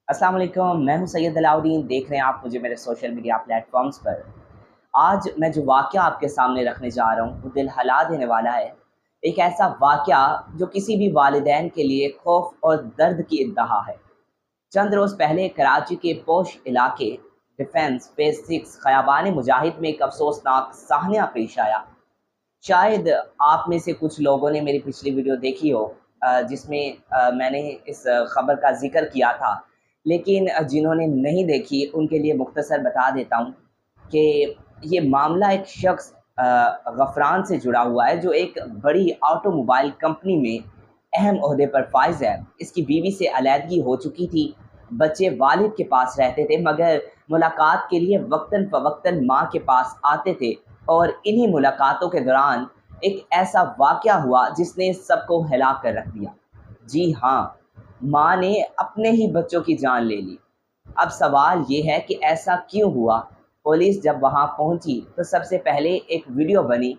अस्सलाम वालेकुम। मैं हूं सैयद अलाउद्दीन। देख रहे हैं आप मुझे मेरे सोशल मीडिया प्लेटफॉर्म्स पर। आज मैं जो वाक़या आपके सामने रखने जा रहा हूं वो दिल हिला देने वाला है। एक ऐसा वाक़या जो किसी भी वालिदैन के लिए खौफ और दर्द की इंतहा है। चंद रोज़ पहले कराची के पोश इलाके डिफेंस फेज़ 6 ख़याबान मुजाहिद में एक अफसोसनाक साहनिया पेश आया। शायद आप में से कुछ लोगों ने मेरी पिछली वीडियो देखी हो, जिसमें मैंने इस ख़बर का ज़िक्र किया था। लेकिन जिन्होंने नहीं देखी उनके लिए मुख्तसर बता देता हूँ कि ये मामला एक शख्स गफ़रान से जुड़ा हुआ है, जो एक बड़ी ऑटोमोबाइल कंपनी में अहम ओहदे पर फाइज़ है। इसकी बीवी से अलहदगी हो चुकी थी, बच्चे वालिद के पास रहते थे, मगर मुलाकात के लिए वक्तन फ़वक्तन माँ के पास आते थे। और इन्हीं मुलाकातों के दौरान एक ऐसा वाक़या हुआ जिसने सबको हिला कर रख दिया। जी हाँ, माँ ने अपने ही बच्चों की जान ले ली। अब सवाल ये है कि ऐसा क्यों हुआ? पुलिस जब वहाँ पहुँची तो सबसे पहले एक वीडियो बनी,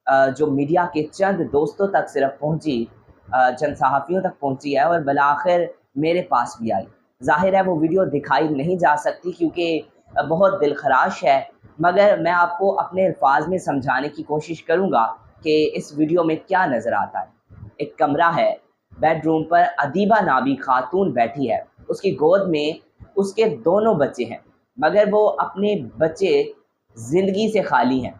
जो मीडिया के चंद दोस्तों तक सिर्फ पहुँची, चंद सहाफ़ियों तक पहुँची है और बिलाखिर मेरे पास भी आई। ज़ाहिर है वो वीडियो दिखाई नहीं जा सकती क्योंकि बहुत दिलखराश है, मगर मैं आपको अपने अल्फाज में समझाने की कोशिश करूँगा कि इस वीडियो में क्या नज़र आता है। एक कमरा है, बेडरूम पर अदीबा नामी खातून बैठी है, उसकी गोद में उसके दोनों बच्चे हैं, मगर वो अपने बच्चे ज़िंदगी से खाली हैं।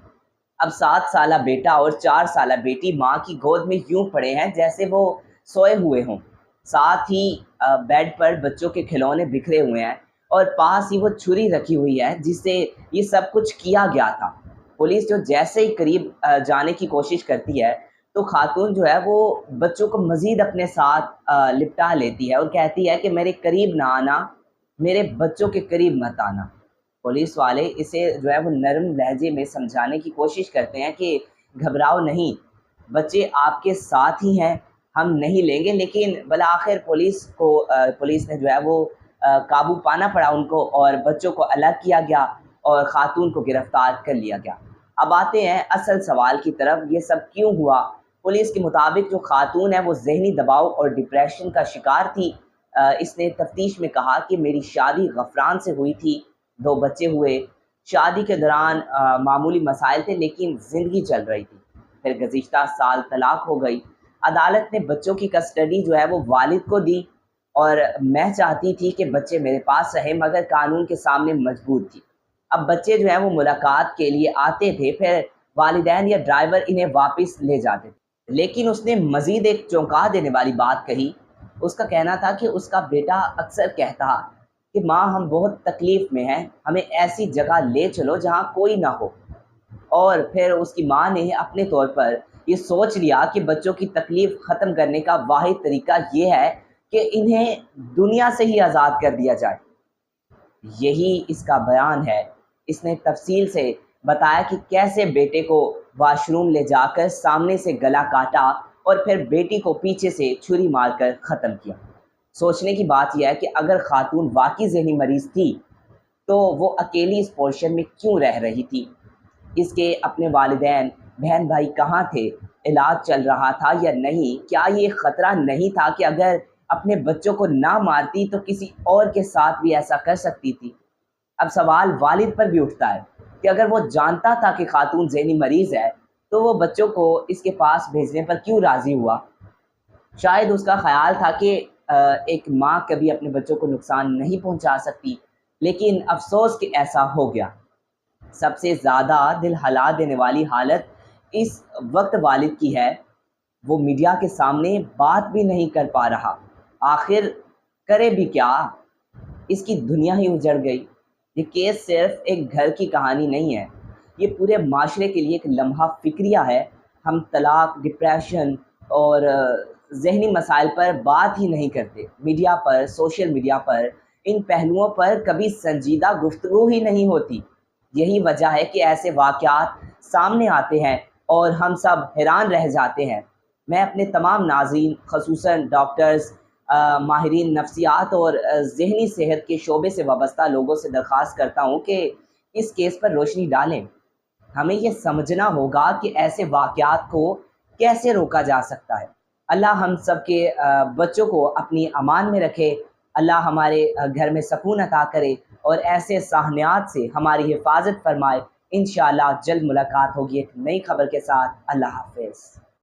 अब 7 साला बेटा और 4 साला बेटी माँ की गोद में यूं पड़े हैं जैसे वो सोए हुए हों। साथ ही बेड पर बच्चों के खिलौने बिखरे हुए हैं और पास ही वो छुरी रखी हुई है जिससे ये सब कुछ किया गया था। पुलिस जो जैसे ही करीब जाने की कोशिश करती है तो खातून जो है वो बच्चों को मज़ीद अपने साथ लिपटा लेती है और कहती है कि मेरे करीब ना आना, मेरे बच्चों के करीब मत आना। पुलिस वाले इसे जो है वो नरम लहजे में समझाने की कोशिश करते हैं कि घबराओ नहीं, बच्चे आपके साथ ही हैं, हम नहीं लेंगे। लेकिन बिलाखिर पुलिस ने जो है वो काबू पाना पड़ा उनको और बच्चों को अलग किया गया और ख़ातून को गिरफ़्तार कर लिया गया। अब आते हैं असल सवाल की तरफ, ये सब क्यों हुआ? पुलिस के मुताबिक जो ख़ातून है वो ज़हनी दबाव और डिप्रेशन का शिकार थी। इसने तफ्तीश में कहा कि मेरी शादी गफ़रान से हुई थी, 2 बच्चे हुए। शादी के दौरान मामूली मसाइल थे लेकिन ज़िंदगी चल रही थी। फिर गुज़िश्ता साल तलाक हो गई। अदालत ने बच्चों की कस्टडी जो है वो वालिद को दी और मैं चाहती थी कि बच्चे मेरे पास रहें, मगर कानून के सामने मजबूर थी। अब बच्चे जो हैं वो मुलाकात के लिए आते थे, फिर वालिदैन या ड्राइवर इन्हें वापस ले जाते थे। लेकिन उसने मज़ीद एक चौंका देने वाली बात कही। उसका कहना था कि उसका बेटा अक्सर कहता कि माँ हम बहुत तकलीफ़ में हैं, हमें ऐसी जगह ले चलो जहाँ कोई ना हो। और फिर उसकी माँ ने अपने तौर पर ये सोच लिया कि बच्चों की तकलीफ़ ख़त्म करने का वाहिद तरीका ये है कि इन्हें दुनिया से ही आज़ाद कर दिया जाए। यही इसका बयान है। इसने तफ़सील से बताया कि कैसे बेटे को वॉशरूम ले जाकर सामने से गला काटा और फिर बेटी को पीछे से छुरी मारकर ख़त्म किया। सोचने की बात यह है कि अगर खातून वाक़ई ज़हनी मरीज़ थी, तो वो अकेली इस पोर्शन में क्यों रह रही थी? इसके अपने वालिदैन, बहन भाई कहाँ थे? इलाज चल रहा था या नहीं? क्या ये ख़तरा नहीं था कि अगर अपने बच्चों को ना मारती तो किसी और के साथ भी ऐसा कर सकती थी? अब सवाल वालिद पर भी उठता है कि अगर वो जानता था कि खातून ज़हनी मरीज़ है, तो वो बच्चों को इसके पास भेजने पर क्यों राज़ी हुआ? शायद उसका ख़्याल था कि एक माँ कभी अपने बच्चों को नुकसान नहीं पहुँचा सकती, लेकिन अफ़सोस कि ऐसा हो गया। सबसे ज़्यादा दिल हिला देने वाली हालत इस वक्त वालिद की है। वो मीडिया के सामने बात भी नहीं कर पा रहा। आखिर करे भी क्या? इसकी दुनिया ही उजड़ गई। ये केस सिर्फ एक घर की कहानी नहीं है, ये पूरे माशरे के लिए एक लम्हा फ़िक्रिया है। हम तलाक, डिप्रेशन और ज़हनी मसाइल पर बात ही नहीं करते। मीडिया पर, सोशल मीडिया पर इन पहलुओं पर कभी संजीदा गुफ्तगू ही नहीं होती। यही वजह है कि ऐसे वाक़यात सामने आते हैं और हम सब हैरान रह जाते हैं। मैं अपने तमाम नाज़रीन, ख़ुसूसन डॉक्टर्स, माहिरीन नफ्सियात और ज़हनी सेहत के शोबे से वाबस्ता लोगों से दरख्वास्त करता हूँ कि इस केस पर रोशनी डालें। हमें ये समझना होगा कि ऐसे वाक़यात को कैसे रोका जा सकता है। अल्लाह हम सब के बच्चों को अपनी अमान में रखे। اللہ ہمارے گھر میں سکون عطا کرے اور ایسے سہنیات سے ہماری حفاظت فرمائے۔ انشاءاللہ جلد ملاقات ہوگی ایک نئی خبر کے ساتھ۔ اللہ حافظ۔